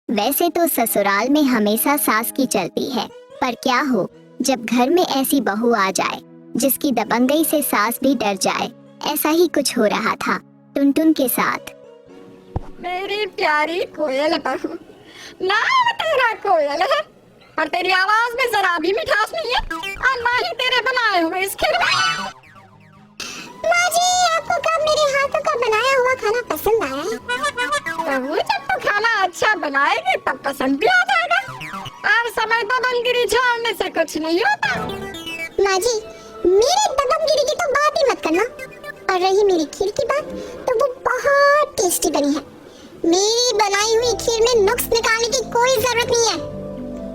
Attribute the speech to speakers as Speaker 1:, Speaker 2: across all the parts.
Speaker 1: वैसे तो ससुराल में हमेशा सास की चलती है, पर क्या हो जब घर में ऐसी बहू आ जाए जिसकी दबंगई से सास भी डर जाए। ऐसा ही कुछ हो रहा था टुनटुन के साथ।
Speaker 2: मेरी प्यारी कोयल बहू, नाम तेरा कोयल है पर तेरी आवाज में जरा भी मिठास नहीं है और ना ही तेरे बनाए हुए इस खीर में।
Speaker 3: माँ जी, आपको कब मेरे हाथों का बनाया हुआ खाना पसंद आया है?
Speaker 2: बहू, जब तू खाना अच्छा बनाएगी तब पसंद भी आ जाएगा। हर समय दबंगगिरी झाड़ने से कुछ नहीं होता।
Speaker 3: माँ जी, मेरे दबंगगिरी की तो बात ही मत करना। और रही मेरी खीर की बात, तो वो बहुत टेस्टी बनी है। मेरी बनाई हुई खीर में नुक्स निकालने की कोई जरूरत नहीं है।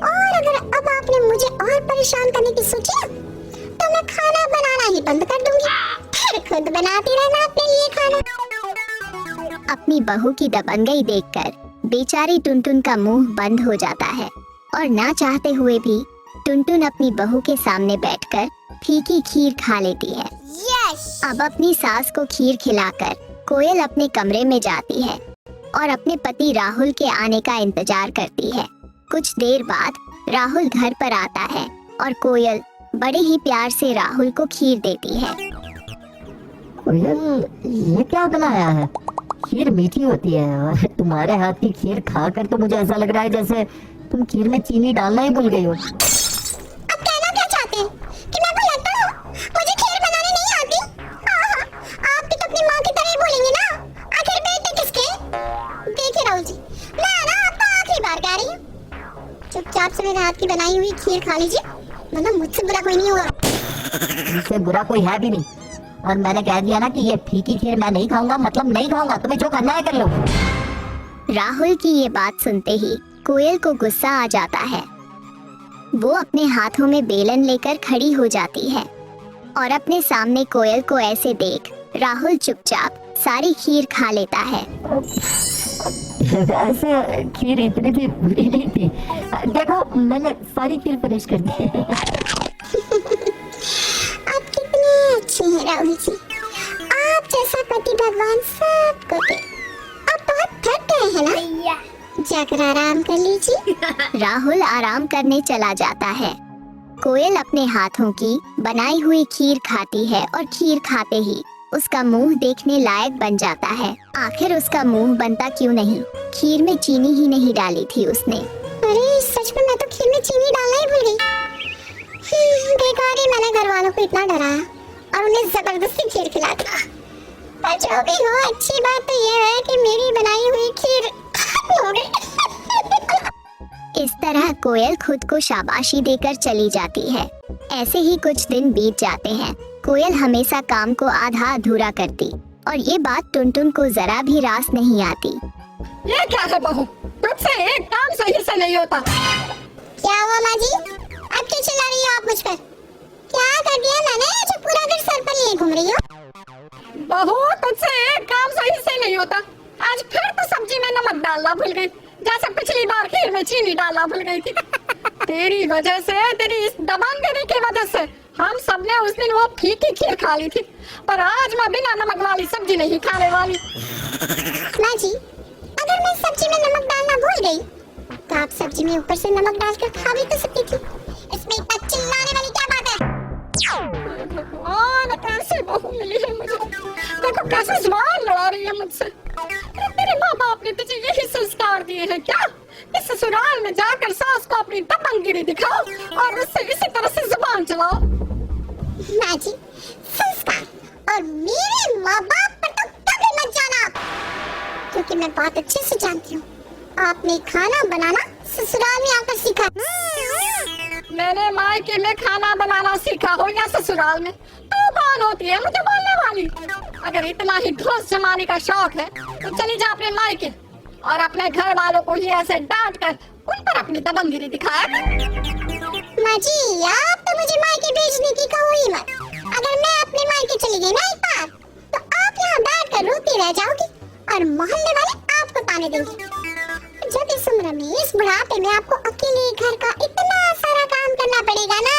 Speaker 3: और अगर अब आपने मुझे और परेशान करने की सोची ना, तो मैं खाना बनाना ही बंद कर दूंगी। फिर खुद बनाती रहना अपने लिए खाना।
Speaker 1: अपनी बहू की दबंगई देखकर बेचारी टुनटुन का मुंह बंद हो जाता है और ना चाहते हुए भी टुनटुन अपनी बहू के सामने बैठकर फीकी खीर खा लेती है।
Speaker 3: यस!
Speaker 1: अब अपनी सास को खीर खिलाकर कोयल अपने कमरे में जाती है और अपने पति राहुल के आने का इंतजार करती है। कुछ देर बाद राहुल घर पर आता है और कोयल बड़े ही प्यार से राहुल को खीर देती है।
Speaker 4: कोयल, ये क्या बनाया है? खीर मीठी होती है और तुम्हारे हाथ की खीर खाकर तो मुझे ऐसा लग रहा है जैसे तुम खीर में चीनी डालना ही भूल गई हो।
Speaker 3: अब कहना क्या चाहते हैं कि मैं भुलक्कड़ हूँ? मुझे खीर बनाने नहीं आती? आप भी तो अपनी माँ की तरह ही बोलेंगे ना। आखिर बेटे किसके? देखिए राहुल जी, मैं ना आपको आखिरी बार कह रही हूँ, चुपचाप से मेरे हाथ की बनाई हुई खीर खा लीजिए, मतलब मुझसे बुरा कोई नहीं होगा।
Speaker 4: मुझसे बुरा कोई है भी नहीं, और मैंने कह दिया ना कि ये फीकी खीर मैं नहीं खाऊंगा, मतलब नहीं खाऊंगा। तुम्हें जो करना है कर लो।
Speaker 1: राहुल की ये बात सुनते ही कोयल को गुस्सा आ जाता है। वो अपने हाथों में बेलन लेकर खड़ी हो जाती है और अपने सामने कोयल को ऐसे देख राहुल चुपचाप सारी खीर खा लेता है।
Speaker 4: ऐसे खीर इतनी भी बुरी नहीं थी। देखो, मैंने सारी खीर फिनिश कर दी।
Speaker 3: आप कितने अच्छे हैं राहुल जी। आप जैसा पति भगवान सबको दे। आप बहुत थक गए हैं ना? जाकर आराम कर लीजिए।
Speaker 1: राहुल आराम करने चला जाता है। कोयल अपने हाथों की बनाई हुई खीर खाती है और खीर खाते ही उसका मुंह देखने लायक बन जाता है। आखिर उसका मुंह बनता क्यों नहीं? खीर में चीनी ही नहीं डाली थी उसने।
Speaker 3: अरे सच में मैं तो खीर में चीनी डालना ही भूल गई। बेकार ही मैंने घर वालों को इतना डराया और उन्हें जबरदस्ती खीर खिला दी। पर जो भी हो, अच्छी बात तो ये है कि मेरी बनाई हुई खीर खत्म हो गई।
Speaker 1: इस तरह कोयल खुद को शाबाशी देकर चली जाती है। ऐसे ही कुछ दिन बीत जाते हैं। कोयल हमेशा काम को आधा अधूरा करती और ये बात टुनटुन को जरा भी रास नहीं आती।
Speaker 2: ये क्या है बहू, तुझसे एक काम सही से नहीं होता।
Speaker 3: क्या हुआ माँ जी? अब क्यों चिल्ला रही हो आप मुझ पर? क्या कर दिया मैंने जो पूरा घर सर पर लिए घूम रही हो?
Speaker 2: बहू, तुझसे एक काम सही से नहीं होता। आज फिर तो सब्जी में नमक डालना भूल गई, जैसे पिछली बार खीर में चीनी डालना भूल गई थी। तेरी वजह से, तेरी इस दबंगगिरी की वजह से हम सबने उस दिन वो फीकी खीर खा ली थी, पर आज मैं बिना नमक वाली सब्जी नहीं खाने वाली।
Speaker 3: माँ जी, अगर मैं सब्जी में नमक डालना भूल गई, तो आप सब्जी में ऊपर से नमक डालकर खा भी तो सकती थी। इसमें इतना चिल्लाने वाली क्या बात है?
Speaker 2: भगवान, कैसी बहू मिली है मुझे। देखो कैसे जुबान लड़ा रही है मुझसे। तेरे माँ बाप ने तुझे यही संस्कार दिए हैं क्या कि ससुराल में जाकर सास को अपनी दबंगगिरी दिखाओ और उससे इसी तरह से जुबान चलाओ?
Speaker 3: माँ जी, संस्कार और मेरे माँ बाप पर तो कभी मत जाना, क्योंकि मैं बहुत अच्छे से जानती हूँ आपने खाना बनाना ससुराल में आकर सीखा।
Speaker 2: मैंने मायके में खाना बनाना सीखा हो या ससुराल में, तो कौन होती है मुझे बोलने वाली? अगर इतना ही घूस जमाने का शौक है तो चली जा अपने मायके और अपने घर वालों को ही ऐसे डांट कर उन पर अपनी दबंगगिरी दिखाया।
Speaker 3: माँ जी, आप तो मुझे मायके भेजने की कहो ही मत। अगर मैं अपने मायके चली गई ना एक बार, तो आप यहाँ बैठकर रोती रह जाओगी और मोहल्ले वाले आपको ताने देंगे। जब इस उम्र में, इस बुढ़ापे में आपको अकेले घर का इतना सारा काम करना पड़ेगा ना,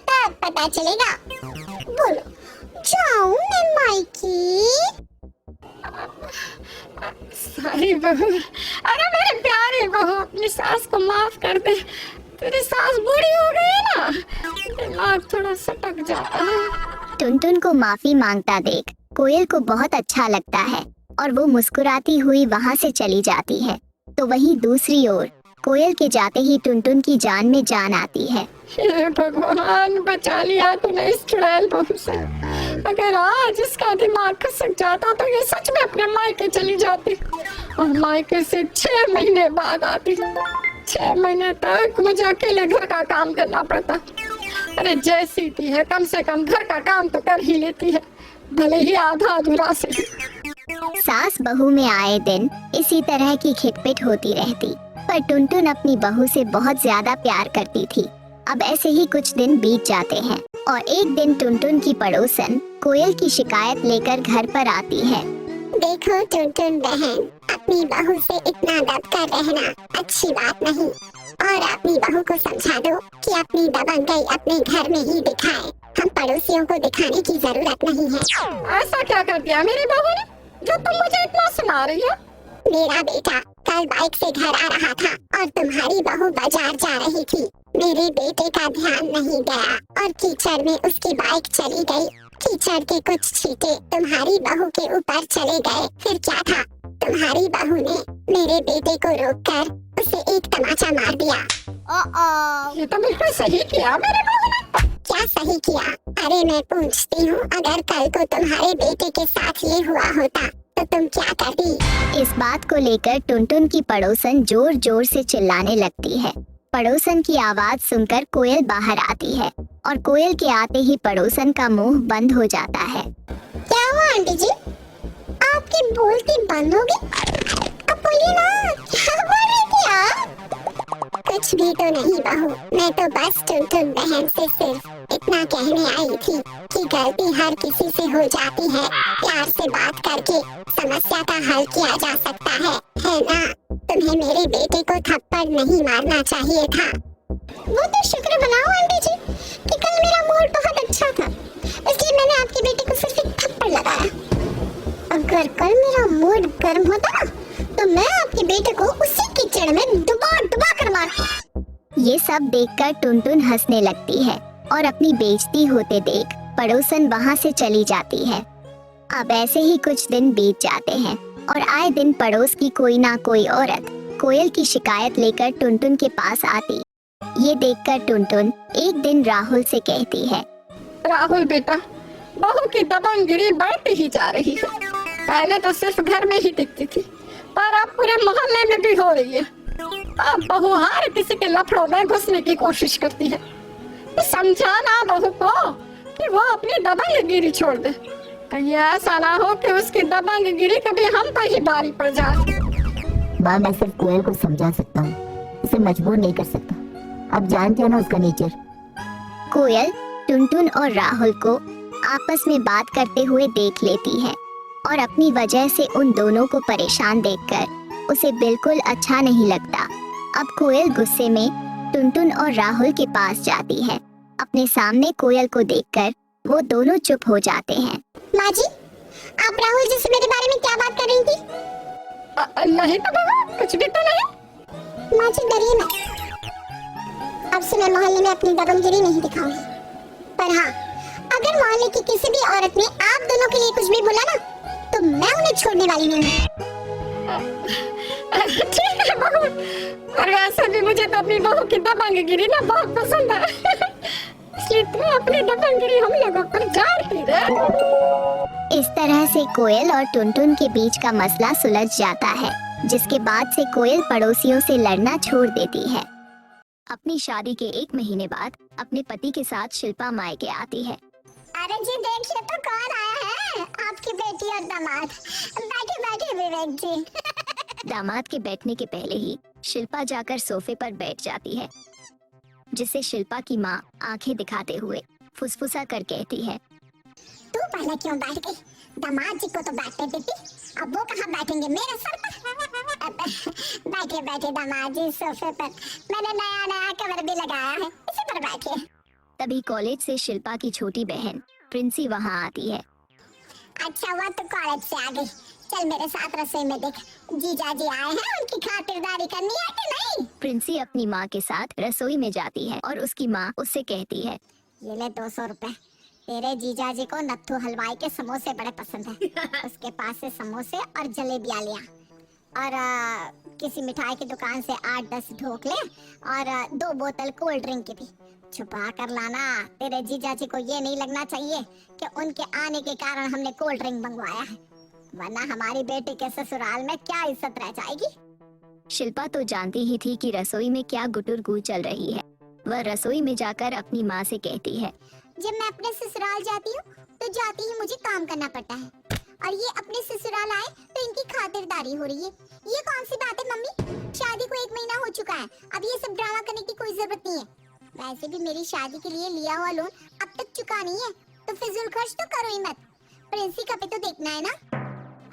Speaker 3: तब पता चलेगा। बोलो, जाऊं मैं मायके?
Speaker 2: सारी बहू, अरे मेरी प्यारी बहू, अपनी मेरी सास को माफ कर दे, तेरी सास बूढ़ी हो गई है ना, दिमाग थोड़ा सटक जाता है।
Speaker 1: टुनटुन को माफी मांगता देख कोयल को बहुत अच्छा लगता है और वो मुस्कुराती हुई वहाँ से चली जाती है। तो वहीं दूसरी ओर कोयल के जाते ही टुनटुन की जान में जान आती है।
Speaker 2: हे भगवान, बचा लिया तूने इस चुड़ैल बहू से। अगर आज इसका दिमाग खसक जाता तो ये सच में अपने मायके चली जाती और मायके से 6 महीने बाद आती। 6 महीने तक मुझे अकेले घर का काम करना पड़ता। अरे जैसी थी है, कम से कम घर का काम तो कर ही लेती है, भले ही आधा अधूरा से।
Speaker 1: सास बहू में आए दिन इसी तरह की खिटपिट होती रहती, पर टुनटुन अपनी बहू से बहुत ज्यादा प्यार करती थी। अब ऐसे ही कुछ दिन बीत जाते हैं और एक दिन टुनटुन की पड़ोसन कोयल की शिकायत लेकर घर पर आती है।
Speaker 3: देखो टुनटुन बहन, अपनी बहू से इतना दब कर रहना अच्छी बात नहीं, और अपनी बहू को समझा दो कि अपनी दबंगई अपने घर में ही दिखाए, हम पड़ोसियों को दिखाने की जरूरत नहीं है।
Speaker 2: ऐसा क्या कर दिया मेरी बहू ने जो तुम मुझे इतना सुना रही हो?
Speaker 3: मेरा बेटा कल बाइक से घर आ रहा था और तुम्हारी बहू बाजार जा रही थी। मेरे बेटे का ध्यान नहीं गया और कीचड़ में उसकी बाइक चली गई। कीचड़ के कुछ छींटे तुम्हारी बहू के ऊपर चले गए। फिर क्या था, तुम्हारी बहू ने मेरे बेटे को रोककर उसे एक तमाचा मार दिया।
Speaker 2: ये तो बिल्कुल सही किया मेरी बहू ने।
Speaker 3: क्या सही किया? अरे मैं पूछती हूँ, अगर कल को तुम्हारे बेटे के साथ ये हुआ होता तो तुम क्या करती?
Speaker 1: इस बात को लेकर टुनटुन की पड़ोसन जोर जोर से चिल्लाने लगती है। पड़ोसन की आवाज सुनकर कोयल बाहर आती है और कोयल के आते ही पड़ोसन का मुंह बंद हो जाता है।
Speaker 3: क्या हुआ आंटी जी, आपकी बोलती बंद हो गई? अब बोलिए ना, क्या बोल रही थी आप? कुछ भी तो नहीं बहू, मैं तो बस टुनटुन बहन से सिर्फ इतना कहने आई थी कि गलती हर किसी से हो जाती है। प्यार से बात करके समस्या का हल किया जा सकता है ना? तुम्हें मेरे बेटे को थप्पड़ नहीं मारना चाहिए था। वो तो शुक्र मनाओ आंटी जी कि कल मेरा मूड बहुत अच्छा था, इसलिए मैंने आपके बेटे को सिर्फ एक थप्पड़ लगाया। अगर कल मेरा मूड गर्म होता ना तो मैं आपके बेटे को उसी कीचड़ में डुबा डुबा कर मारता।
Speaker 1: ये सब देखकर टुनटुन हंसने लगती है और अपनी बेइज्जती होते देख पड़ोसन वहाँ से चली जाती है। अब ऐसे ही कुछ दिन बीत जाते हैं और आए दिन पड़ोस की कोई ना कोई औरत कोयल की शिकायत लेकर टुनटुन के पास आती। ये देखकर टुनटुन एक दिन राहुल से कहती है,
Speaker 2: राहुल बेटा, बहू की दबंगगिरी बढ़ती ही जा रही है। पहले तो सिर्फ घर में ही दिखती थी, पर अब पूरे मोहल्ले में भी हो रही है। अब बहू हर किसी के लफड़ों में घुसने की कोशिश करती है। तो समझाना बहू को कि वो अपनी दबंगगिरी छोड़ दे, कहीं ऐसा ना हो कि उसकी दबंगगिरी कभी हम पर ही भारी पड़ जाए।
Speaker 4: माँ, मैं सिर्फ कोयल को समझा सकता हूँ, उसे मजबूर नहीं कर सकता। आप जानते हो ना उसका नेचर।
Speaker 1: कोयल टुनटुन और राहुल को आपस में बात करते हुए देख लेती है और अपनी वजह से उन दोनों को परेशान देखकर उसे बिल्कुल अच्छा नहीं लगता। अब कोयल गुस्से में टुनटुन और राहुल के पास जाती है। अपने सामने कोयल को देखकर वो दोनों चुप हो जाते हैं।
Speaker 3: माँ जी, आप राहुल जी से मेरे बारे में क्या बात कर रही थी?
Speaker 2: नहीं तो बहू, कुछ भी तो नहीं।
Speaker 3: माँ जी डरिए मत, अब से मैं मोहल्ले में अपनी दबंगगिरी नहीं दिखाऊंगी। पर हाँ, अगर मोहल्ले की किसी भी औरत ने आप दोनों के लिए कुछ भी बोला ना तो मैं उन्हें छोड़ने वाली नहीं हूँ।
Speaker 2: ठीक है बहू, और वैसे भी मुझे तो अपनी बहू की दबंगगिरी ना बहुत पसंद है। इसलिए तू अपनी दबंगगिरी हम लोगों पर झाड़ती रहे।
Speaker 1: इस तरह से कोयल और टुनटुन के बीच का मसला सुलझ जाता है, जिसके बाद से कोयल पड़ोसियों से लड़ना छोड़ देती है। अपनी शादी के 1 महीने बाद अपने पति के साथ शिल्पा मायके आती है।
Speaker 3: अरे जी देखिए तो कौन आया है, आपकी बेटी और दामाद। बैठे बैठे विवेक जी।
Speaker 1: दामाद के बैठने के पहले ही शिल्पा जाकर सोफे पर बैठ जाती है, जिसे शिल्पा की माँ आंखें दिखाते हुए फुसफुसा कर कहती है,
Speaker 3: तू पहले क्यों बैठ गई? दामाद जी को तो बैठने देती, अब वो कहाँ बैठेंगे मेरे सर पर? बैठे बैठे दामाद जी सोफे पर, मैंने नया नया कवर भी लगाया है, इसी पर बैठिए।
Speaker 1: तभी कॉलेज से शिल्पा की छोटी बहन प्रिंसी वहाँ आती है।
Speaker 3: अच्छा हुआ तो कॉलेज से आ गई, चल मेरे साथ रसोई में देख, जीजा जी आए हैं, उनकी खातिरदारी करनी है कि नहीं?
Speaker 1: प्रिंसी अपनी माँ के साथ रसोई में जाती है और उसकी माँ उससे कहती है,
Speaker 3: ये ले 200 रुपए। तेरे जीजा जी को नत्थू हलवाई के समोसे बड़े पसंद है। उसके पास से समोसे और जलेबियां लिया, और किसी मिठाई की दुकान से 8-10 ढोकले और 2 बोतल कोल्ड ड्रिंक की भी। छुपा कर लाना, तेरे जीजा जी को ये नहीं लगना चाहिए कि उनके आने के कारण हमने कोल्ड ड्रिंक मंगवाया है, वरना हमारी बेटी के ससुराल में क्या इज्जत रह जाएगी।
Speaker 1: शिल्पा तो जानती ही थी कि रसोई में क्या गुटुरगू चल रही है। वह रसोई में जाकर अपनी माँ से कहती है,
Speaker 3: जब मैं अपने ससुराल जाती हूँ तो जाती ही मुझे काम करना पड़ता है, और ये अपने ससुराल आए तो इनकी खातिरदारी हो रही है। ये कौन सी बात है मम्मी? शादी को 1 महीना हो चुका है, अब ये सब ड्रामा करने की कोई जरूरत नहीं है। वैसे भी मेरी शादी के लिए लिया हुआ लोन अब तक चुका नहीं है, तो फिजूल खर्च तो करो ही मत। प्रिंसी का भी तो देखना है ना।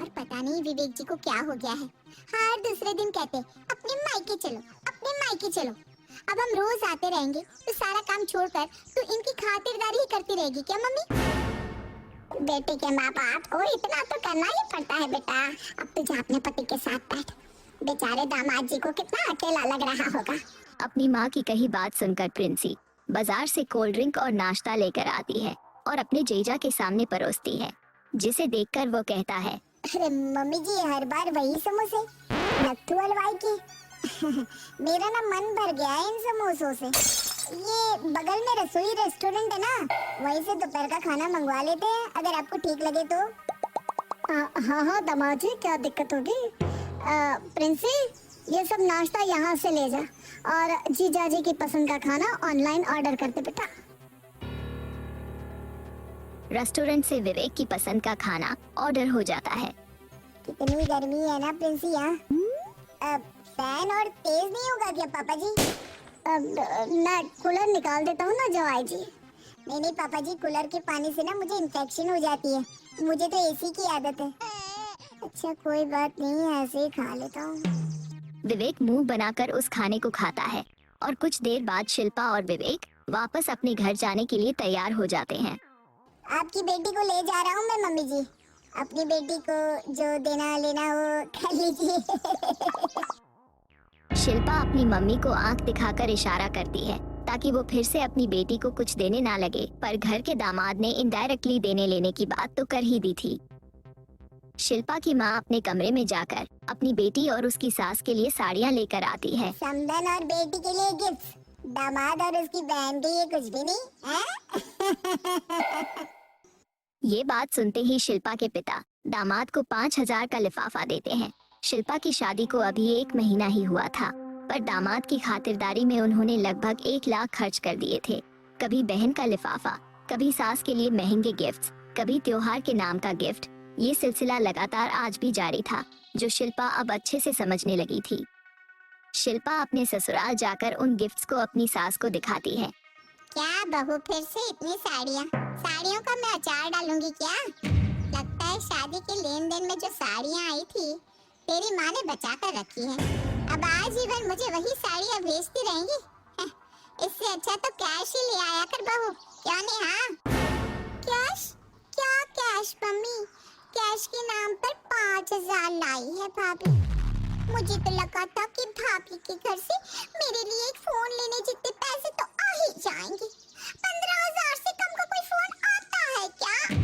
Speaker 3: और पता नहीं विवेक जी को क्या हो गया है, हर दूसरे दिन कहते अपने मायके चलो, अपने मायके चलो। अब हम रोज आते रहेंगे तो सारा काम छोड़कर तू इनकी खातिरदारी ही करती रहेगी क्या मम्मी? बेटे के माँ बाप को इतना तो करना ही पड़ता है बेटा। अब तू जा अपने पति के साथ बैठ, बेचारे दामाद जी को कितना अकेला लग रहा होगा।
Speaker 1: अपनी माँ की कही बात सुनकर प्रिंसी बाजार से कोल्ड ड्रिंक और नाश्ता लेकर आती है और अपने जीजा के सामने परोसती है, जिसे देखकर वो कहता है,
Speaker 3: अरे मम्मी जी, हर बार वही समोसे, नत्थू हलवाई की। मेरा ना मन भर गया है इन समोसों से। ये बगल में रसोई रेस्टोरेंट है ना, वहीं से दोपहर का खाना मंगवा लेते हैं, अगर आपको ठीक लगे तो। हाँ हाँ दामाद जी, क्या दिक्कत होगी? प्रिंसी, ये सब नाश्ता यहाँ से ले जा, और जीजा जी की पसंद का खाना ऑनलाइन ऑर्डर करते बेटा।
Speaker 1: रेस्टोरेंट से विवेक की पसंद का खाना ऑर्डर हो जाता है।
Speaker 3: कितनी गर्मी है ना प्रिंसी यहाँ। फैन और तेज नहीं होगा क्या पापा जी? ना कूलर निकाल देता हूँ ना जवाई जी। नहीं नहीं पापा जी, कूलर के पानी से ना मुझे इन्फेक्शन हो जाती है, मुझे तो एसी की आदत है। अच्छा कोई बात नहीं, ऐसे ही खा लेता हूँ।
Speaker 1: विवेक मुंह बनाकर उस खाने को खाता है और कुछ देर बाद शिल्पा और विवेक वापस अपने घर जाने के लिए तैयार हो जाते हैं।
Speaker 3: आपकी बेटी को ले जा रहा हूँ मैं मम्मी जी, अपनी बेटी को जो देना लेना हो कर लीजिए।
Speaker 1: शिल्पा अपनी मम्मी को आंख दिखाकर इशारा करती है ताकि वो फिर से अपनी बेटी को कुछ देने ना लगे, पर घर के दामाद ने इनडायरेक्टली देने लेने की बात तो कर ही दी थी। शिल्पा की माँ अपने कमरे में जाकर अपनी बेटी और उसकी सास के लिए साड़ियाँ लेकर आती है।
Speaker 3: समधन और बेटी के लिए गिफ्ट, दामाद और उसकी बहन के लिए कुछ भी नहीं है?
Speaker 1: ये बात सुनते ही शिल्पा के पिता दामाद को 5,000 का लिफाफा देते हैं। शिल्पा की शादी को अभी 1 महीना ही हुआ था, पर दामाद की खातिरदारी में उन्होंने लगभग 1 लाख खर्च कर दिए थे। कभी बहन का लिफाफा, कभी सास के लिए महंगे गिफ्ट्स, कभी त्योहार के नाम का गिफ्ट। ये सिलसिला लगातार आज भी जारी था, जो शिल्पा अब अच्छे से समझने लगी थी। शिल्पा अपने ससुराल जाकर उन गिफ्ट्स को अपनी सास को दिखाती है।
Speaker 3: क्या बहू, फिर से इतनी साड़ियाँ? साड़ियों का मैं अचार डालूंगी क्या? लगता है शादी के लेन देन में जो साड़ियाँ आई थी तेरी माँ ने बचा कर रखी है, अब आजीवन मुझे वही साड़ियाँ भेजती रहेंगी। इससे अच्छा तो कैश ही ले आया कर बहू, क्या नहीं? हाँ कैश? क्या कैश मम्मी? कैश के नाम पर 5,000 लाई है भाभी। मुझे तो लगा था कि भाभी के घर से मेरे लिए एक फोन लेने जितने पैसे तो आ ही जाएंगे। 15,000 से कम का कोई फोन आता है क्या?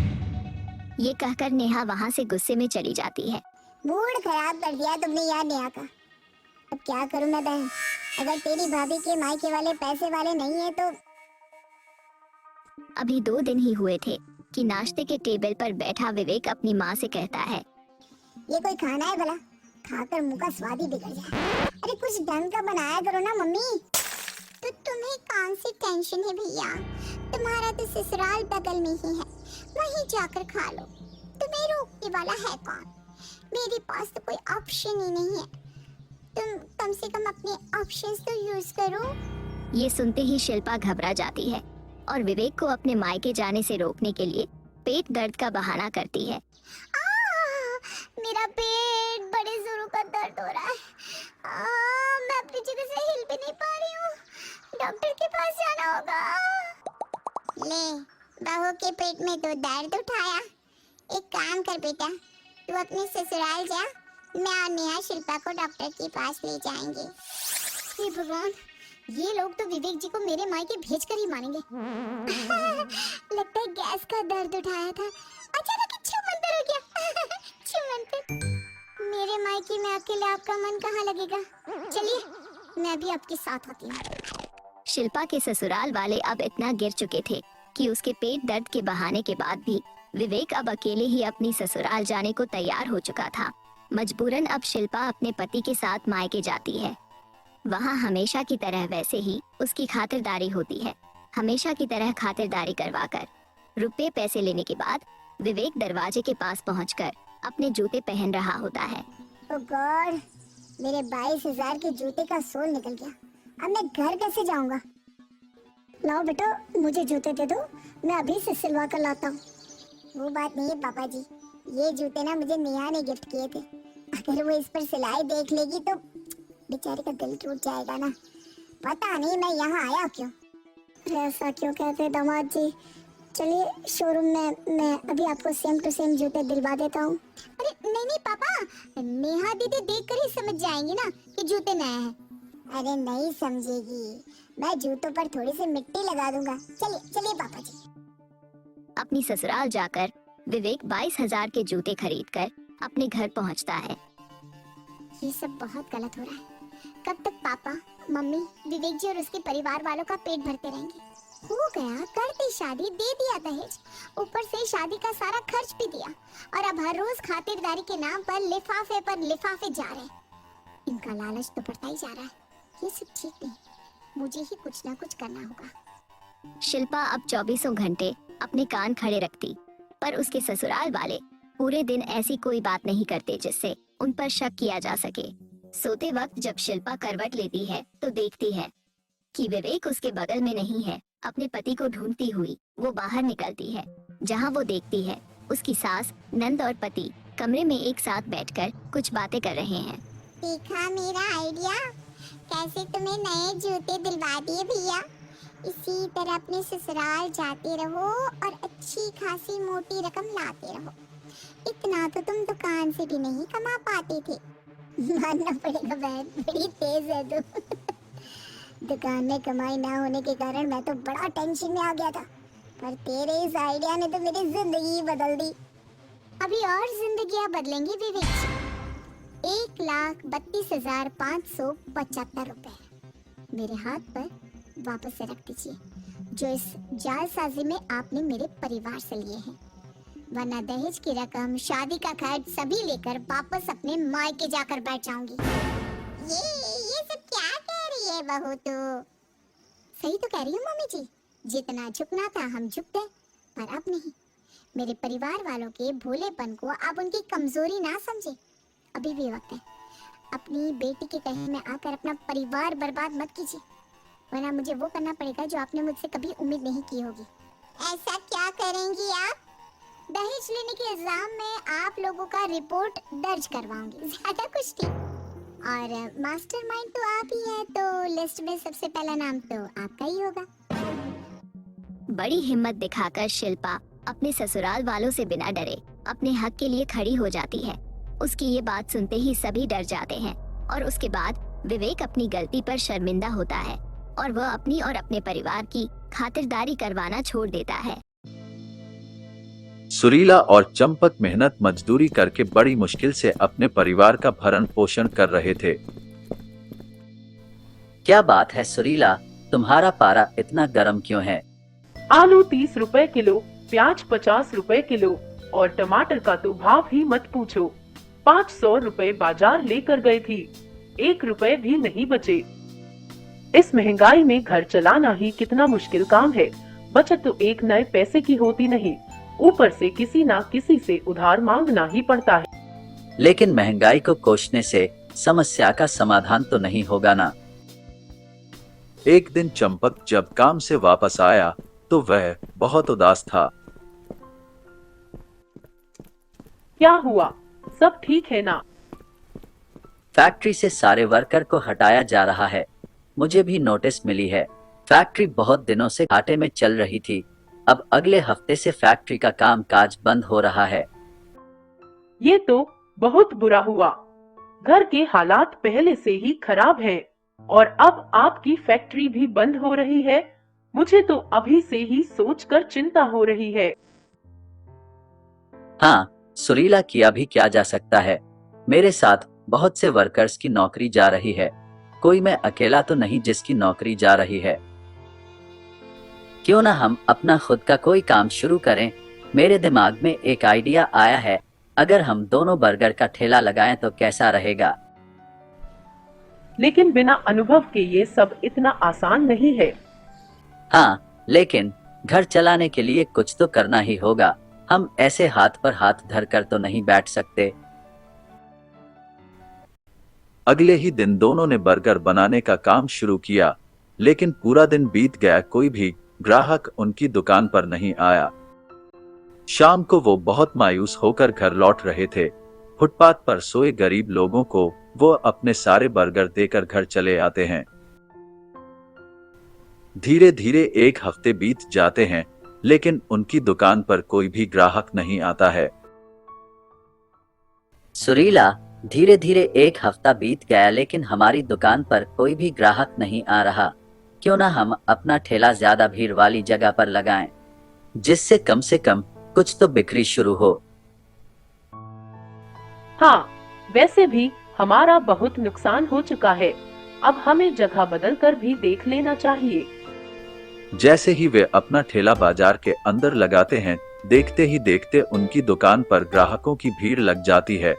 Speaker 1: ये कहकर नेहा वहाँ से गुस्से में चली जाती है।
Speaker 3: मूड खराब कर दिया तुमने यार नेहा का। अब क्या करूं मैं बहन, अगर तेरी भाभी के मायके वाले पैसे वाले नहीं है तो।
Speaker 1: अभी 2 दिन ही हुए थे कि नाश्ते के टेबल पर बैठा विवेक अपनी माँ से कहता है,
Speaker 3: ये कोई खाना है भला? खाकर मुंह का स्वाद ही बिगड़ जाए। अरे कुछ ढंग का बनाया करो ना मम्मी। तो तुम्हें कौन सी टेंशन है भैया, तुम्हारा तो ससुराल बगल में ही है, वहीं जाकर खा लो, तुम्हें रोकने वाला है कौन? मेरे पास तो कोई ऑप्शन ही नहीं है, तुम कम से कम अपने ऑप्शंस तो यूज करो।
Speaker 1: ये सुनते ही शिल्पा घबरा जाती है और विवेक को अपने मायके जाने से रोकने के लिए पेट दर्द का बहाना करती है।
Speaker 3: मेरा पेट बड़े जोरों का दर्द हो रहा है। मैं अपनी जगह से हिल भी नहीं पा रही हूँ, डॉक्टर के पास जाना होगा। ले, बहू के पेट में तो दर्द उठाया, एक काम कर बेटा, तू अपने ससुराल जा, मैं और नेहा शिल्पा को डॉक्टर के पास ले जाएंगे।
Speaker 1: हे भगवान, ये लोग तो विवेक जी को मेरे मायके भेज कर ही मानेंगे।
Speaker 3: लगता है गैस का दर्द उठाया था, अचानक ही छूमंतर हो गया। छूमंतर। मेरे मायके में अकेले आपका मन कहाँ लगेगा? चलिए, मैं भी आपके साथ आती हूँ।
Speaker 1: शिल्पा के ससुराल वाले अब इतना गिर चुके थे कि उसके पेट दर्द के बहाने के बाद भी विवेक अब अकेले ही अपनी ससुराल जाने को तैयार हो चुका था। मजबूरन अब शिल्पा अपने पति के साथ मायके जाती है। वहाँ हमेशा की तरह वैसे ही उसकी खातिरदारी होती है। हमेशा की तरह खातिरदारी करवाकर रुपए पैसे लेने के बाद विवेक दरवाजे के पास पहुंचकर अपने जूते पहन रहा होता है।
Speaker 3: ओह गॉड, मेरे 22,000 के जूते का सोल निकल गया। अब मैं घर कैसे जाऊंगा? लाओ बेटा, मुझे जूते दे दो, मैं अभी से सिलवा कर लाता हूँ। वो बात नहीं है पापा जी, ये जूते ना मुझे नेहा ने गिफ्ट किए थे। अगर वो इस पर सिलाई देख लेगी तो बेचारे का दिल टूट जाएगा ना। पता नहीं मैं यहाँ आया क्यों। ऐसा क्यों कहते दामाद जी? चलिए शोरूम में मैं अभी आपको सेम टू सेम जूते दिलवा देता हूँ।
Speaker 1: अरे नहीं नहीं पापा, नेहा दीदी देखकर ही समझ जाएंगी ना कि जूते नए हैं।
Speaker 3: अरे नहीं समझेगी, मैं जूतों पर थोड़ी सी मिट्टी लगा दूंगा। चलिए चलिए पापा जी।
Speaker 1: अपनी ससुराल जाकर विवेक 22,000 के जूते खरीदकर अपने घर पहुंचता है।
Speaker 3: ये सब बहुत गलत हो रहा है। कब तक पापा, मम्मी, विवेक जी और उसके परिवार वालों का पेट भरते रहेंगे? हो गया, कर दी शादी, दे दिया दहेज, ऊपर से शादी का सारा खर्च भी दिया, और अब हर रोज खातिरदारी के नाम पर लिफाफे जा रहे हैं। इनका लालच तो बढ़ता ही जा रहा है। ये सब ठीक नहीं, मुझे ही कुछ ना कुछ करना होगा।
Speaker 1: शिल्पा अब 24 घंटे अपने कान खड़े रखती, पर उसके ससुराल वाले पूरे दिन ऐसी कोई बात नहीं करते जिससे उन पर शक किया जा सके। सोते वक्त जब शिल्पा करवट लेती है तो देखती है कि विवेक उसके बगल में नहीं है। अपने पति को ढूंढती हुई वो बाहर निकलती है, जहां वो देखती है उसकी सास, नंद और पति कमरे में एक साथ बैठकर कुछ बातें कर रहे हैं।
Speaker 3: देखा मेरा आइडिया, कैसे तुम्हें नए जूते दिलवा दिए भैया। इसी तरह अपने ससुराल जाते रहो और अच्छी खासी मोटी रकम लाते रहो। इतना तो तुम दुकान से भी नहीं कमा पाते थे। मानना पड़ेगा बहन, बड़ी तेज है तू। दुकान में कमाई ना होने के कारण मैं तो बड़ा टेंशन में आ गया था, पर तेरे इस आइडिया ने तो मेरी जिंदगी बदल दी।
Speaker 1: अभी और जिंदगियां बदलेंगी विवेक जी।
Speaker 3: 1,32,575 रुपए मेरे हाथ पर वापस से रख दीजिए, जो इस जालसाजी में आपने मेरे परिवार से लिए हैं। वरना दहेज की रकम, शादी का खर्च सभी लेकर वापस अपने मायके जाकर बैठ जाऊंगी। ये सब क्या कह रही है बहू तू? सही तो कह रही हूँ मम्मी जी। जितना झुकना था हम झुक गए, पर अब नहीं। मेरे परिवार वालों के भोलेपन को आप उनकी कमजोरी ना समझे। अभी भी वक्त है। अपनी बेटी के कहने में आकर अपना परिवार बर्बाद मत कीजिए, वरना मुझे वो करना पड़ेगा जो आपने मुझसे कभी उम्मीद नहीं की होगी। ऐसा क्या करेंगी आप? दहेज लेने के इल्जाम में आप लोगों का रिपोर्ट दर्ज करवाऊंगी, ज्यादा कुछ नहीं। और मास्टरमाइंड तो आप ही हैं, तो लिस्ट में सबसे पहला नाम तो आपका ही होगा।
Speaker 1: बड़ी हिम्मत दिखाकर शिल्पा अपने ससुराल वालों से बिना डरे अपने हक के लिए खड़ी हो जाती है। उसकी ये बात सुनते ही सभी डर जाते हैं, और उसके बाद विवेक अपनी गलती पर शर्मिंदा होता है और वह अपनी और अपने परिवार की खातिरदारी करवाना छोड़ देता है।
Speaker 5: सुरीला और चंपक मेहनत मजदूरी करके बड़ी मुश्किल से अपने परिवार का भरण पोषण कर रहे थे।
Speaker 6: क्या बात है सुरीला, तुम्हारा पारा इतना गर्म क्यों है?
Speaker 7: आलू 30 रुपए किलो, प्याज 50 रुपए किलो और टमाटर का तो भाव ही मत पूछो। 500 रुपए बाजार लेकर गई थी, 1 रुपए भी नहीं बचे। इस महंगाई में घर चलाना ही कितना मुश्किल काम है। बचत तो एक नए पैसे की होती नहीं, ऊपर से किसी ना किसी से उधार मांगना ही पड़ता है।
Speaker 6: लेकिन महंगाई को कोसने से समस्या का समाधान तो नहीं होगा ना।
Speaker 5: एक दिन चंपक जब काम से वापस आया तो वह बहुत उदास था।
Speaker 7: क्या हुआ, सब ठीक है ना?
Speaker 6: फैक्ट्री से सारे वर्कर को हटाया जा रहा है। मुझे भी नोटिस मिली है। फैक्ट्री बहुत दिनों से घाटे में चल रही थी, अब अगले हफ्ते से फैक्ट्री का काम काज बंद हो रहा है।
Speaker 7: ये तो बहुत बुरा हुआ। घर के हालात पहले से ही खराब हैं और अब आपकी फैक्ट्री भी बंद हो रही है। मुझे तो अभी से ही सोचकर चिंता हो रही है।
Speaker 6: हाँ, सुरीला, किया भी क्या जा सकता है। मेरे साथ बहुत से वर्कर्स की नौकरी जा रही है, कोई मैं अकेला तो नहीं जिसकी नौकरी जा रही है। क्यों ना हम अपना खुद का कोई काम शुरू करें। मेरे दिमाग में एक आइडिया आया है, अगर हम दोनों बर्गर का ठेला लगाएं तो कैसा रहेगा।
Speaker 7: लेकिन बिना अनुभव के ये सब इतना आसान नहीं है।
Speaker 6: हाँ, लेकिन घर चलाने के लिए कुछ तो करना ही होगा। हम ऐसे हाथ पर हाथ धरकर तो नहीं बैठ सकते।
Speaker 5: अगले ही दिन दोनों ने बर्गर बनाने का काम शुरू किया, लेकिन पूरा दिन बीत गया, कोई भी ग्राहक उनकी दुकान पर नहीं आया। शाम को वो बहुत मायूस होकर घर लौट रहे थे। फुटपाथ पर सोए गरीब लोगों को वो अपने सारे बर्गर देकर घर चले आते हैं। धीरे धीरे एक हफ्ते बीत जाते हैं, लेकिन उनकी दुकान पर कोई भी ग्राहक नहीं आता है।
Speaker 6: सुरीला, धीरे धीरे एक हफ्ता बीत गया लेकिन हमारी दुकान पर कोई भी ग्राहक नहीं आ रहा। क्यों ना हम अपना ठेला ज्यादा भीड़ वाली जगह पर लगाएं, जिससे कम से कम कुछ तो बिक्री शुरू हो।
Speaker 7: हाँ, वैसे भी हमारा बहुत नुकसान हो चुका है। अब हमें जगह बदलकर भी देख लेना चाहिए।
Speaker 5: जैसे ही वे अपना ठेला बाजार के अंदर लगाते हैं, देखते ही देखते उनकी दुकान पर ग्राहकों की भीड़ लग जाती है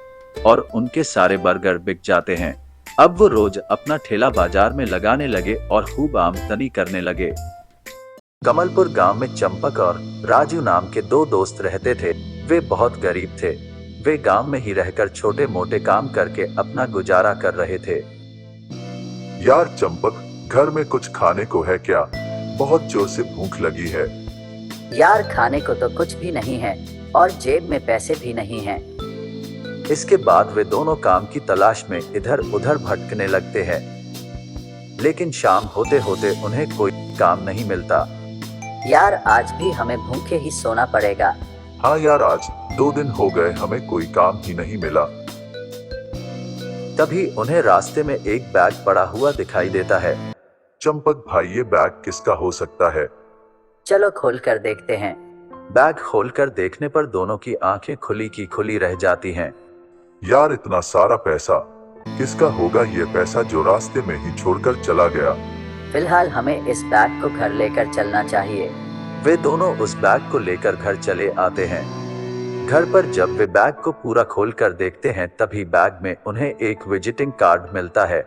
Speaker 5: और उनके सारे बर्गर बिक जाते हैं। अब वो रोज अपना ठेला बाजार में लगाने लगे और खूब आमदनी करने लगे। कमलपुर गांव में चंपक और राजू नाम के दो दोस्त रहते थे। वे बहुत गरीब थे। वे गांव में ही रहकर छोटे मोटे काम करके अपना गुजारा कर रहे थे।
Speaker 8: यार चंपक, घर में कुछ खाने को है क्या? बहुत जोर से भूख लगी है।
Speaker 6: यार, खाने को तो कुछ भी नहीं है और जेब में पैसे भी नहीं हैं।
Speaker 5: इसके बाद वे दोनों काम की तलाश में इधर उधर भटकने लगते हैं, लेकिन शाम होते होते उन्हें कोई काम नहीं मिलता।
Speaker 6: यार, आज भी हमें भूखे ही सोना पड़ेगा।
Speaker 8: हाँ यार, आज 2 दिन हो गए हमें कोई काम ही नहीं मिला।
Speaker 5: तभी उन्हें रास्ते में एक बैग पड़ा हुआ दिखाई देता है।
Speaker 8: चंपक भाई, ये बैग किसका हो सकता है?
Speaker 6: चलो खोल कर देखते हैं।
Speaker 5: बैग खोलकर देखने पर दोनों की आंखें खुली की खुली रह जाती हैं।
Speaker 8: यार, इतना सारा पैसा किसका होगा? ये पैसा जो रास्ते में ही छोड़कर चला गया।
Speaker 6: फिलहाल हमें इस बैग को घर लेकर चलना चाहिए।
Speaker 5: वे दोनों उस बैग को लेकर घर चले आते हैं। घर पर जब वे बैग को पूरा खोलकर देखते हैं, तभी बैग में उन्हें एक विजिटिंग कार्ड मिलता है।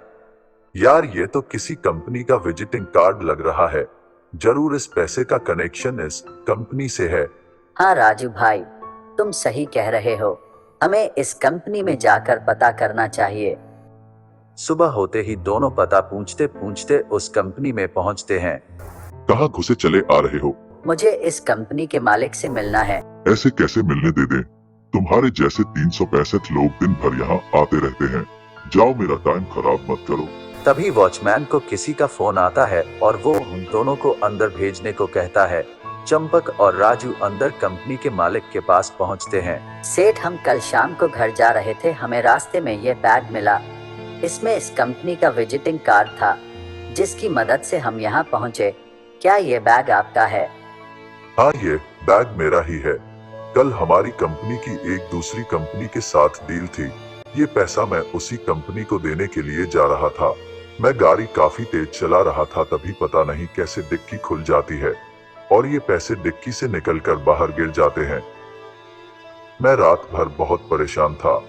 Speaker 8: यार, ये तो किसी कंपनी का विजिटिंग कार्ड लग रहा है। जरूर इस पैसे का कनेक्शन इस कंपनी से है।
Speaker 6: हाँ राजू भाई, तुम सही कह रहे हो। हमें इस कंपनी में जाकर पता करना चाहिए।
Speaker 5: सुबह होते ही दोनों पता पूछते पूछते उस कंपनी में पहुंचते हैं।
Speaker 8: कहाँ घुसे चले आ रहे हो?
Speaker 6: मुझे इस कंपनी के मालिक से मिलना है।
Speaker 8: ऐसे कैसे मिलने दे दें? तुम्हारे जैसे 365 लोग दिन भर यहाँ आते रहते हैं। जाओ, मेरा टाइम खराब मत करो।
Speaker 5: तभी वॉचमैन को किसी का फोन आता है और वो उन दोनों को अंदर भेजने को कहता है। चंपक और राजू अंदर कंपनी के मालिक के पास पहुंचते हैं।
Speaker 6: सेठ, हम कल शाम को घर जा रहे थे, हमें रास्ते में ये बैग मिला। इसमें इस कंपनी का विजिटिंग कार्ड था, जिसकी मदद से हम यहाँ पहुँचे। क्या ये बैग आपका है?
Speaker 8: हाँ, ये बैग मेरा ही है। कल हमारी कंपनी की एक दूसरी कंपनी के साथ डील थी। ये पैसा मैं उसी कंपनी को देने के लिए जा रहा था। मैं गाड़ी काफी तेज चला रहा था, तभी पता नहीं कैसे डिक्की खुल जाती है और ये पैसे डिक्की से निकलकर बाहर गिर जाते हैं। मैं रात भर बहुत परेशान था।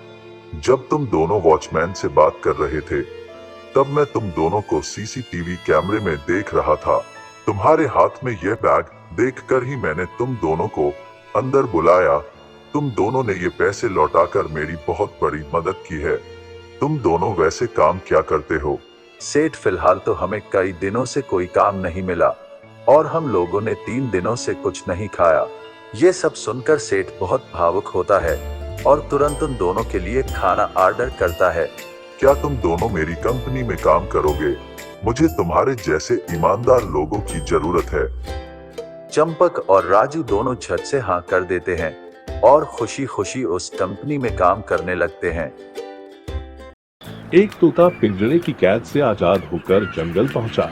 Speaker 8: जब तुम दोनों वॉचमैन से बात कर रहे थे, तब मैं तुम दोनों को सीसीटीवी कैमरे में देख रहा था। तुम्हारे हाथ में यह बैग देखकर ही मैंने तुम दोनों को अंदर बुलाया। तुम दोनों ने ये पैसे लौटाकर मेरी बहुत बड़ी मदद की है। तुम दोनों वैसे काम क्या करते हो?
Speaker 5: सेठ, फिलहाल तो हमें कई दिनों से कोई काम नहीं मिला और हम लोगों ने 3 दिनों से कुछ नहीं खाया। ये सब सुनकर सेठ बहुत भावुक होता है और तुरंत उन दोनों के लिए खाना ऑर्डर करता है।
Speaker 8: क्या तुम दोनों मेरी कंपनी में काम करोगे? मुझे तुम्हारे जैसे ईमानदार लोगों की जरूरत है।
Speaker 5: चंपक और राजू दोनों झट से हाँ कर देते हैं। और खुशी खुशी उस कंपनी में काम करने लगते हैं।
Speaker 9: एक तोता पिंजरे की कैद से आजाद होकर जंगल पहुंचा।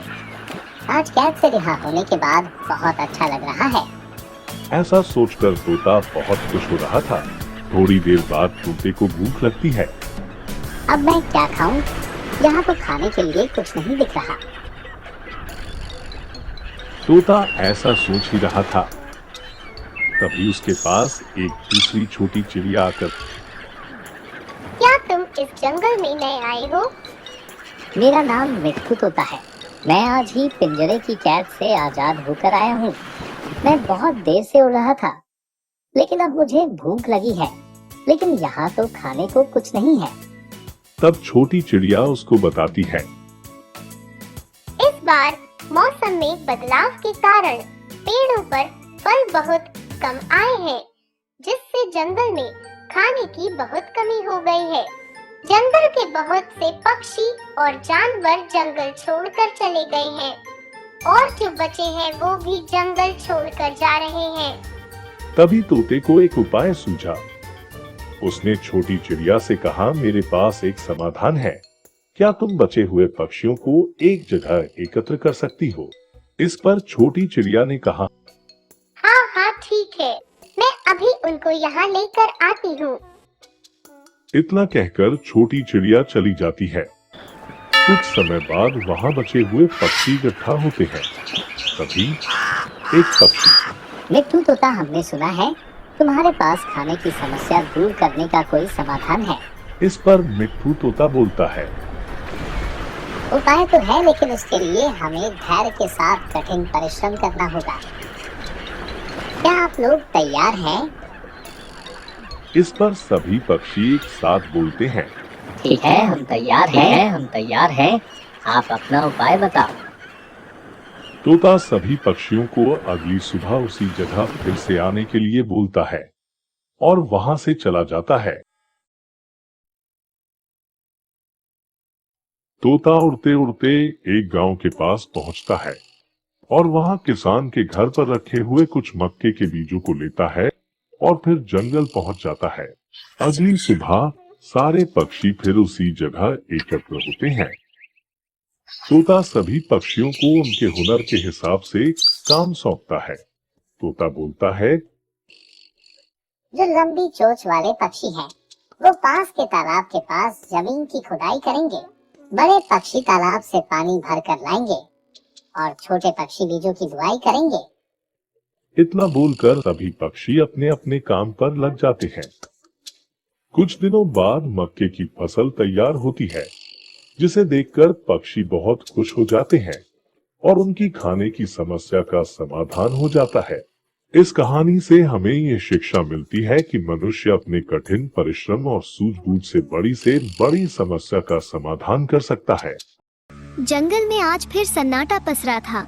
Speaker 3: आज कैद से रिहा होने के बाद बहुत अच्छा लग रहा है।
Speaker 9: ऐसा सोचकर तोता बहुत खुश हो रहा था। थोड़ी देर बाद तोते को भूख लगती है।
Speaker 3: अब मैं क्या खाऊं? यहाँ तो खाने के लिए कुछ नहीं दिख रहा।
Speaker 9: तोता ऐसा सोच ही रहा था, तभी उसके पास एक दूसरी छोटी चिड़िया आकर,
Speaker 3: क्या तुम इस जंगल में नए आए हो? मेरा नाम मिट्ठू तोता है। मैं आज ही पिंजरे की कैद से आजाद होकर आया हूँ। मैं बहुत देर से उड़ रहा था, लेकिन अब मुझे भूख लगी है, लेकिन यहाँ तो खाने को कुछ नहीं है।
Speaker 9: तब छोटी चिड़िया उसको बताती है,
Speaker 3: इस बार मौसम में बदलाव के कारण पेड़ों पर फल बहुत कम आए हैं, जिससे जंगल में खाने की बहुत कमी हो गई है। जंगल के बहुत से पक्षी और जानवर जंगल छोड़कर चले गए हैं, और जो बचे हैं वो भी जंगल छोड़कर जा रहे हैं।
Speaker 9: तभी तोते को एक उपाय सूझा। उसने छोटी चिड़िया से कहा, मेरे पास एक समाधान है। क्या तुम बचे हुए पक्षियों को एक जगह एकत्र कर सकती हो? इस पर छोटी चिड़िया ने कहा,
Speaker 3: हाँ हाँ ठीक है, मैं अभी उनको यहाँ लेकर आती हूँ।
Speaker 9: इतना कहकर छोटी चिड़िया चली जाती है। कुछ समय बाद वहाँ बचे हुए पक्षी इकट्ठा होते हैं। तभी एक पक्षी,
Speaker 3: मिट्ठू तोता, हमने सुना है तुम्हारे पास खाने की समस्या दूर करने का कोई समाधान है।
Speaker 9: इस पर मिट्ठू तोता बोलता है,
Speaker 3: उपाय तो है, लेकिन उसके लिए हमें धैर्य के साथ कठिन परिश्रम करना होगा। क्या आप लोग तैयार हैं?
Speaker 9: इस पर सभी पक्षी एक साथ बोलते हैं,
Speaker 4: ठीक है, हम तैयार हैं, हम तैयार हैं। आप अपना उपाय बताओ।
Speaker 9: तोता सभी पक्षियों को अगली सुबह उसी जगह फिर से आने के लिए बोलता है और वहां से चला जाता है। तोता उड़ते उड़ते एक गांव के पास पहुंचता है और वहां किसान के घर पर रखे हुए कुछ मक्के के बीजों को लेता है और फिर जंगल पहुंच जाता है। अगली सुबह सारे पक्षी फिर उसी जगह एकत्र होते हैं। तोता सभी पक्षियों को उनके हुनर के हिसाब से काम सौंपता है। तोता बोलता है,
Speaker 3: जो लंबी चोंच वाले पक्षी हैं, वो पास के तालाब के पास जमीन की खुदाई करेंगे। बड़े पक्षी तालाब से पानी भर कर लाएंगे और छोटे पक्षी बीजों की बुआई करेंगे।
Speaker 9: इतना बोलकर सभी पक्षी अपने अपने काम पर लग जाते हैं। कुछ दिनों बाद मक्के की फसल तैयार होती है, जिसे देखकर पक्षी बहुत खुश हो जाते हैं और उनकी खाने की समस्या का समाधान हो जाता है। इस कहानी से हमें ये शिक्षा मिलती है कि मनुष्य अपने कठिन परिश्रम और सूझबूझ से बड़ी समस्या का समाधान कर सकता है।
Speaker 1: जंगल में आज फिर सन्नाटा पसरा था।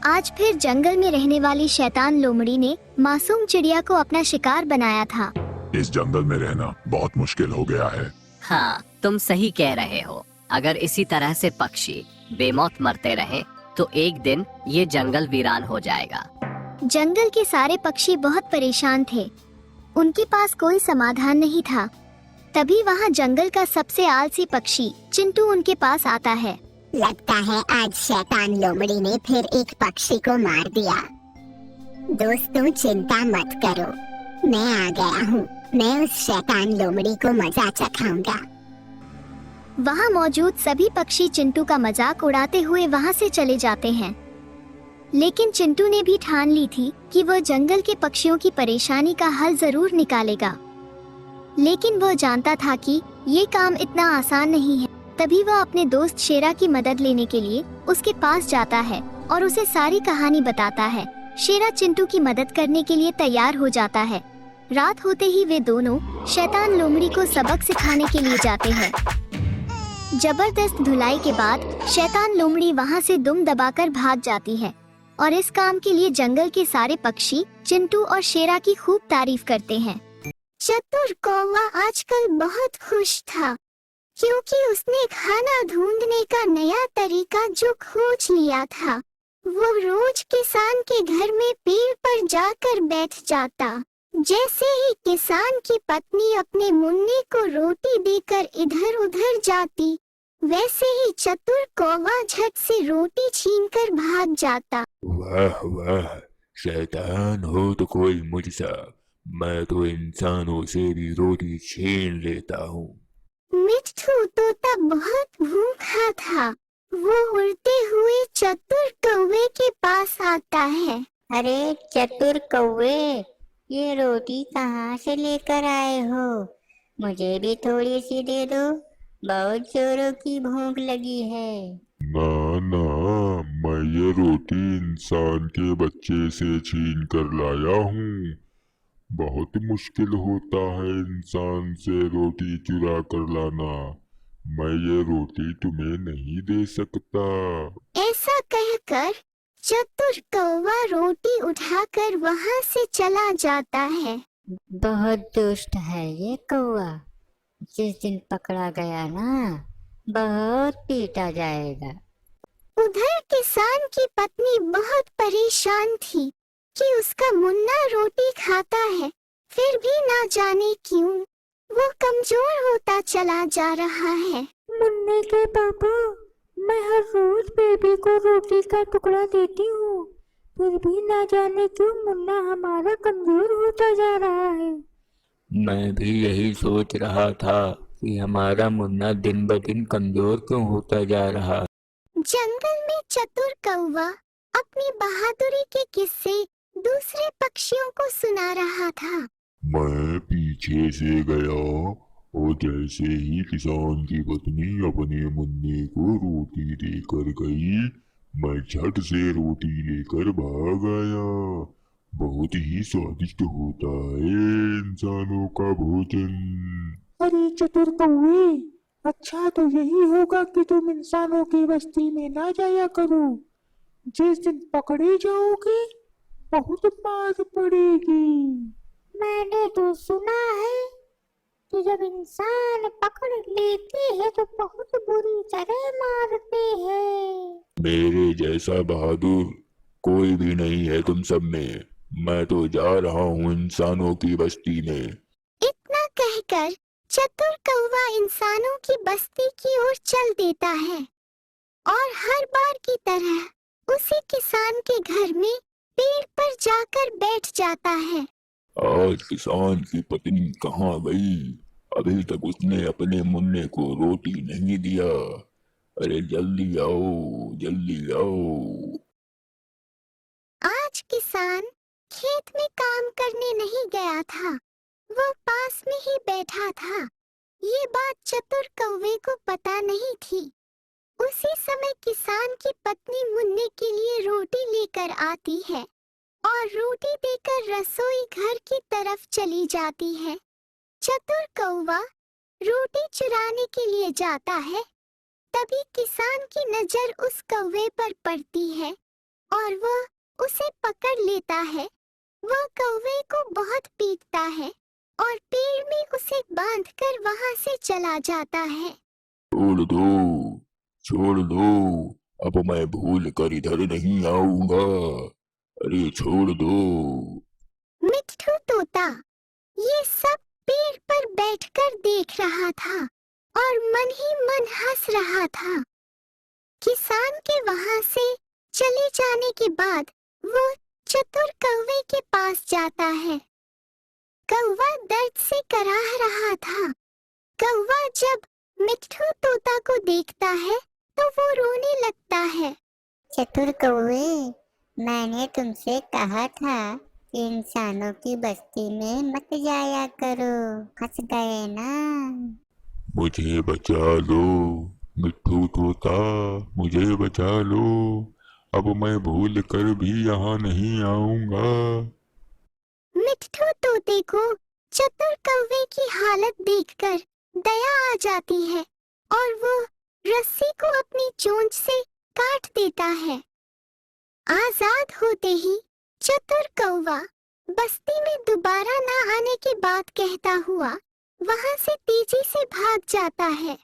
Speaker 1: आज फिर जंगल में रहने वाली शैतान लोमड़ी ने मासूम चिड़िया को अपना शिकार बनाया था।
Speaker 8: इस जंगल में रहना बहुत मुश्किल हो गया है।
Speaker 10: हाँ, तुम सही कह रहे हो। अगर इसी तरह से पक्षी बेमौत मरते रहे तो एक दिन ये जंगल वीरान हो जाएगा।
Speaker 1: जंगल के सारे पक्षी बहुत परेशान थे। उनके पास कोई समाधान नहीं था। तभी वहाँ जंगल का सबसे आलसी पक्षी चिंटू उनके पास आता है।
Speaker 3: लगता है आज शैतान लोमड़ी ने फिर एक पक्षी को मार दिया। दोस्तों, चिंता मत करो, मैं आ गया हूँ। मैं उस शैतान लोमड़ी को मजा चखाऊंगा।
Speaker 1: वहाँ मौजूद सभी पक्षी चिंटू का मजाक उड़ाते हुए वहाँ से चले जाते हैं। लेकिन चिंटू ने भी ठान ली थी कि वह जंगल के पक्षियों की परेशानी का हल जरूर निकालेगा। लेकिन वह जानता था कि ये काम इतना आसान नहीं है। तभी वह अपने दोस्त शेरा की मदद लेने के लिए उसके पास जाता है और उसे सारी कहानी बताता है। शेरा चिंटू की मदद करने के लिए तैयार हो जाता है। रात होते ही वे दोनों शैतान लोमड़ी को सबक सिखाने के लिए जाते हैं। जबरदस्त धुलाई के बाद शैतान लोमड़ी वहाँ से दुम दबाकर भाग जाती है और इस काम के लिए जंगल के सारे पक्षी चिंटू और शेरा की खूब तारीफ करते हैं।
Speaker 3: चतुर कौवा आजकल बहुत खुश था, क्योंकि उसने खाना ढूंढने का नया तरीका जो खोज लिया था। वो रोज किसान के घर में पेड़ पर जाकर बैठ जाता,
Speaker 1: जैसे ही किसान की पत्नी अपने मुन्ने को रोटी देकर इधर उधर जाती, वैसे ही चतुर कौवा झट से रोटी छीनकर भाग जाता।
Speaker 11: वाह वाह, शैतान हो तो कोई मुझसा, मैं तो इंसानों से भी रोटी छीन लेता हूँ।
Speaker 1: मिट्ठू तोता बहुत भूखा था। वो उड़ते हुए चतुर कौवे के पास आता है।
Speaker 3: अरे चतुर कौवे, ये रोटी कहाँ से लेकर आए हो? मुझे भी थोड़ी सी दे दो, बहुत जोरों की भूख लगी है।
Speaker 8: ना ना, मैं ये रोटी इंसान के बच्चे से छीन कर लाया हूँ। बहुत मुश्किल होता है इंसान से रोटी चुरा कर लाना। मैं ये रोटी तुम्हें नहीं दे सकता।
Speaker 1: ऐसा कहकर चतुर कौवा रोटी उठाकर वहाँ से चला जाता है।
Speaker 3: बहुत दुष्ट है ये कौवा, जिस दिन पकड़ा गया ना, बहुत पीटा जाएगा।
Speaker 1: उधर किसान की पत्नी बहुत परेशान थी कि उसका मुन्ना रोटी खाता है, फिर भी ना जाने क्यों वो कमजोर होता चला जा रहा है।
Speaker 12: मुन्ने के पापा, मैं हर रोज बेबी को रोटी का टुकड़ा देती हूँ, फिर भी ना जाने क्यों मुन्ना हमारा कमजोर होता जा रहा है।
Speaker 11: मैं भी यही सोच रहा था कि हमारा मुन्ना दिन ब दिन कमजोर क्यों होता जा रहा।
Speaker 1: जंगल में चतुर कौवा अपनी बहादुरी के किस्से दूसरे पक्षियों को सुना रहा था।
Speaker 8: मैं पीछे से गया और जैसे ही किसान की पत्नी अपने मुन्ने को रोटी देकर गई, मैं झट से रोटी लेकर भाग आया। बहुत ही स्वादिष्ट होता है इंसानों का भोजन।
Speaker 12: अरे चतुर कौवे, अच्छा तो यही होगा कि तुम इंसानों की बस्ती में ना जाया करो। जिस दिन पकड़े जाओगे बहुत मार पड़ेगी। मैंने तो सुना है कि जब इंसान पकड़ लेते हैं तो बहुत बुरी तरह मारते हैं।
Speaker 11: मेरे जैसा बहादुर कोई भी नहीं है तुम सब में। मैं तो जा रहा हूँ इंसानों की बस्ती में।
Speaker 1: इतना कहकर चतुर कौवा इंसानों की बस्ती की ओर चल देता है और हर बार की तरह उसी किसान के घर में पेड़ पर जाकर बैठ जाता है।
Speaker 11: आज किसान की पत्नी कहाँ गई? अभी तक उसने अपने मुन्ने को रोटी नहीं दिया। अरे जल्दी आओ, जल्दी आओ।
Speaker 1: आज किसान खेत में काम करने नहीं गया था, वो पास में ही बैठा था। ये बात चतुर कौवे को पता नहीं थी। उसी समय किसान की पत्नी मुन्ने के लिए रोटी लेकर आती है और रोटी देकर रसोई घर की तरफ चली जाती है। चतुर कौवा रोटी चुराने के लिए जाता है, तभी किसान की नजर उस कौवे पर पड़ती है और वह उसे पकड़ लेता है। वह कौवे को बहुत पीटता है और पेड़ में उसे बांधकर वहां से चला जाता है।
Speaker 11: छोड़ दो, छोड़ दो, अब मैं भूल कर इधर नहीं आऊंगा। अरे छोड़ दो।
Speaker 1: मिट्ठू तोता ये सब पेड़ पर बैठकर देख रहा था और मन ही मन हंस रहा था। किसान के वहां से चले जाने के बाद वो चतुर कौवे के पास जाता है। कौवा दर्द से कराह रहा था। कौवा जब मिट्ठू तोता को देखता है तो वो रोने लगता है।
Speaker 3: चतुर कौवे, मैंने तुमसे कहा था कि इंसानों की बस्ती में मत जाया करो, फंस गए ना।
Speaker 11: मुझे बचा लो मिट्ठू तोता, मुझे बचा लो। अब मैं भूल कर भी यहाँ नहीं आऊंगा।
Speaker 1: मिट्ठू तोते को चतुर कौवे की हालत देखकर दया आ जाती है और वो रस्सी को अपनी चोंच से काट देता है। आजाद होते ही चतुर कौवा बस्ती में दोबारा ना आने की बात कहता हुआ वहां से तेजी से भाग जाता है।